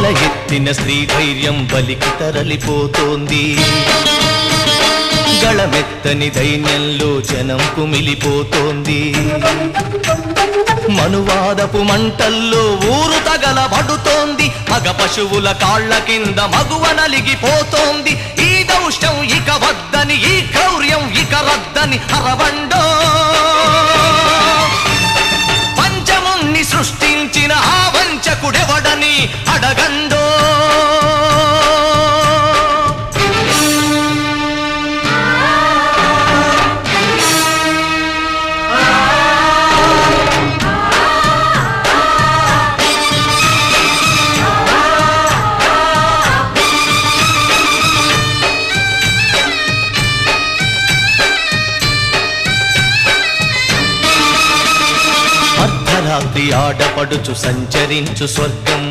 ఎత్తిన స్త్రీ ధైర్యం బలికి తరలిపోతోంది. గళమెత్తని దైన్యంలో జనం కుమిలిపోతోంది. మనువాదపు మంటల్లో ఊరు తగలబడుతోంది. మగ పశువుల కాళ్ల కింద మగువ నలిగిపోతోంది. ఈ దౌష్ట్యం ఇక వద్దని, ఈ క్రౌర్యం ఇక రద్దని అరవండో. పంచమున్ని సృష్టించిన ఆ వంచకుడెవడని అడగండో. అర్ధరాత్రి ఆడపడుచు సంచరించు స్వర్గం,